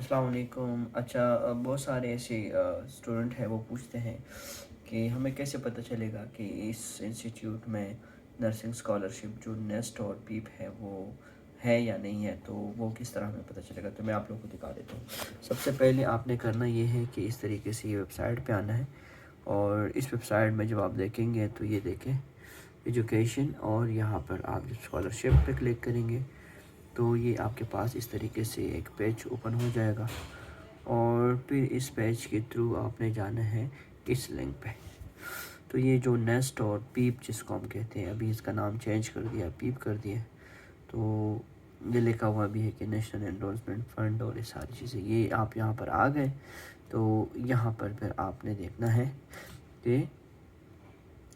अस्सलाम वालेकुम। अच्छा, बहुत सारे ऐसे स्टूडेंट हैं वो पूछते हैं कि हमें कैसे पता चलेगा कि इस इंस्टीट्यूट में नर्सिंग स्कॉलरशिप जो नेस्ट और पीप है वो है या नहीं है, तो वो किस तरह हमें पता चलेगा। तो मैं आप लोगों को दिखा देता हूँ। सबसे पहले आपने करना ये है कि इस तरीके से ये वेबसाइट पे आना है, और इस वेबसाइट में जब आप देखेंगे तो ये देखें एजुकेशन, और यहाँ पर आप जब स्कॉलरशिप पे क्लिक करेंगे तो ये आपके पास इस तरीके से एक पेज ओपन हो जाएगा, और फिर इस पेज के थ्रू आपने जाना है इस लिंक पे। तो ये जो नेस्ट और पीप जिसको हम कहते हैं, अभी इसका नाम चेंज कर दिया, पीप कर दिया। तो ये लिखा हुआ भी है कि नेशनल एनरोलमेंट फ़ंड और ये सारी चीज़ें। ये आप यहाँ पर आ गए तो यहाँ पर फिर आपने देखना है कि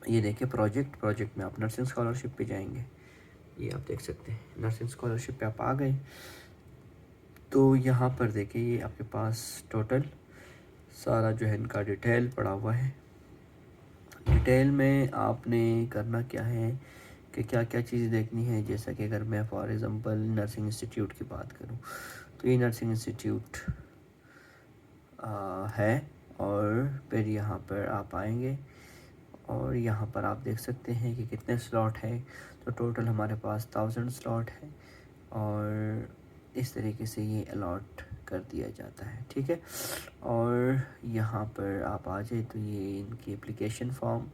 ये देखिए प्रोजेक्ट में आप नर्सिंग स्कॉलरशिप पे जाएंगे। ये आप देख सकते हैं नर्सिंग स्कॉलरशिप पे आप आ गए तो यहाँ पर देखिए ये आपके पास टोटल सारा जो है इनका डिटेल पड़ा हुआ है। डिटेल में आपने करना क्या है कि क्या क्या चीज़ देखनी है। जैसा कि अगर मैं फॉर एग्ज़ाम्पल नर्सिंग इंस्टीट्यूट की बात करूँ तो ये नर्सिंग इंस्टीट्यूट है, और फिर यहाँ पर आप आएंगे और यहाँ पर आप देख सकते हैं कि कितने स्लॉट है। तो टोटल हमारे पास 1000 स्लॉट है, और इस तरीके से ये अलॉट कर दिया जाता है, ठीक है। और यहाँ पर आप आ जाए तो ये इनकी एप्लीकेशन फॉर्म,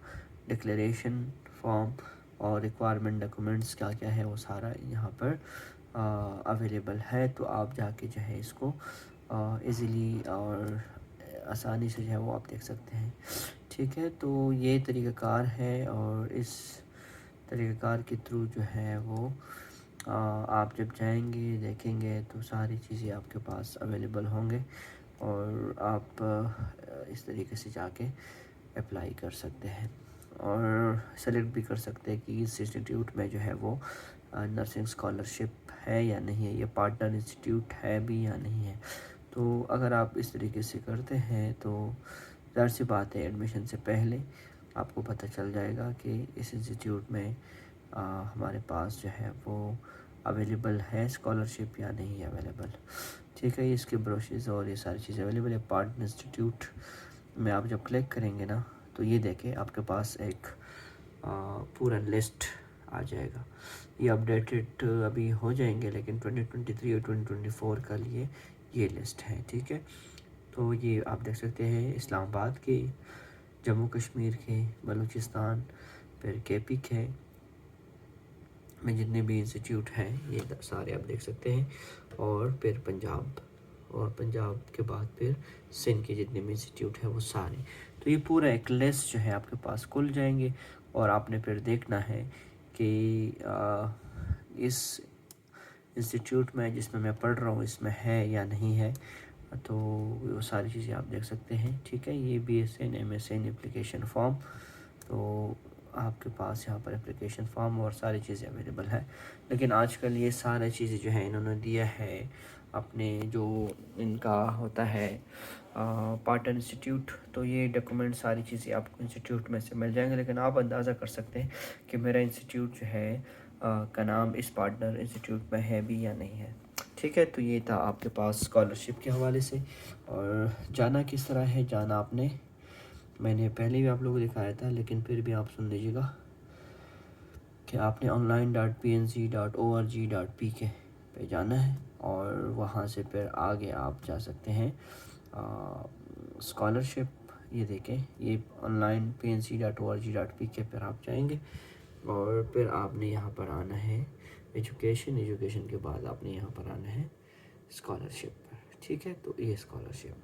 डिक्लेरेशन फॉर्म और रिक्वायरमेंट डॉक्यूमेंट्स क्या क्या है वो सारा यहाँ पर अवेलेबल है। तो आप जाके जो है इसको इजीली और आसानी से जो है वो आप देख सकते हैं, ठीक है। तो ये तरीक़ाकार है, और इस तरीक़ाकार के थ्रू जो है वो आप जब जाएंगे देखेंगे तो सारी चीज़ें आपके पास अवेलेबल होंगे, और आप इस तरीके से जाके अप्लाई कर सकते हैं और सेलेक्ट भी कर सकते हैं कि इस इंस्टीट्यूट में जो है वो नर्सिंग स्कॉलरशिप है या नहीं है, ये पार्टनर इंस्टीट्यूट है भी या नहीं है। तो अगर आप इस तरीके से करते हैं तो ज़ाहिर सी बात है एडमिशन से पहले आपको पता चल जाएगा कि इस इंस्टीट्यूट में हमारे पास जो है वो अवेलेबल है स्कॉलरशिप या नहीं है अवेलेबल, ठीक है। इसके ब्रोशर्स और ये सारी चीज़ें अवेलेबल है। पार्टनर इंस्टीट्यूट में आप जब क्लिक करेंगे ना तो ये देखें आपके पास एक पूरा लिस्ट आ जाएगा। ये अपडेटेड अभी हो जाएंगे, लेकिन 2023 और 2024 का लिए ये लिस्ट है, ठीक है। तो ये आप देख सकते हैं इस्लामाबाद के, जम्मू कश्मीर के, बलूचिस्तान, फिर केपी के में जितने भी इंस्टीट्यूट हैं ये सारे आप देख सकते हैं, और फिर पंजाब, और पंजाब के बाद फिर सिंध के जितने भी इंस्टीट्यूट हैं वो सारे। तो ये पूरा एक लिस्ट जो है आपके पास खुल जाएंगे, और आपने फिर देखना है कि इस इंस्टीट्यूट में जिसमें मैं पढ़ रहा हूँ इसमें है या नहीं है। तो वो सारी चीज़ें आप देख सकते हैं, ठीक है। ये BSN MSN एप्लीकेशन फॉर्म, तो आपके पास यहाँ पर एप्लीकेशन फॉर्म और सारी चीज़ें अवेलेबल है। लेकिन आजकल ये सारी चीज़ें जो है इन्होंने दिया है अपने जो इनका होता है पार्टनर इंस्टीट्यूट, तो ये डॉक्यूमेंट सारी चीज़ें आपको इंस्टीट्यूट में से मिल जाएंगे। लेकिन आप अंदाज़ा कर सकते हैं कि मेरा इंस्टीट्यूट जो है का नाम इस पार्टनर इंस्टीट्यूट में है भी या नहीं है, ठीक है। तो ये था आपके पास स्कॉलरशिप के हवाले से। और जाना किस तरह है, जाना आपने, मैंने पहले भी आप लोगों को दिखाया था, लेकिन फिर भी आप सुन लीजिएगा कि आपने online.pnc.org.pk पे जाना है, और वहाँ से फिर आगे आप जा सकते हैं स्कॉलरशिप। ये देखें ये ऑनलाइन pnc.org.pk पर आप जाएंगे, और फिर आपने यहाँ पर आना है एजुकेशन के बाद आपने यहाँ पर आना है स्कॉलरशिप पर, ठीक है। तो ये स्कॉलरशिप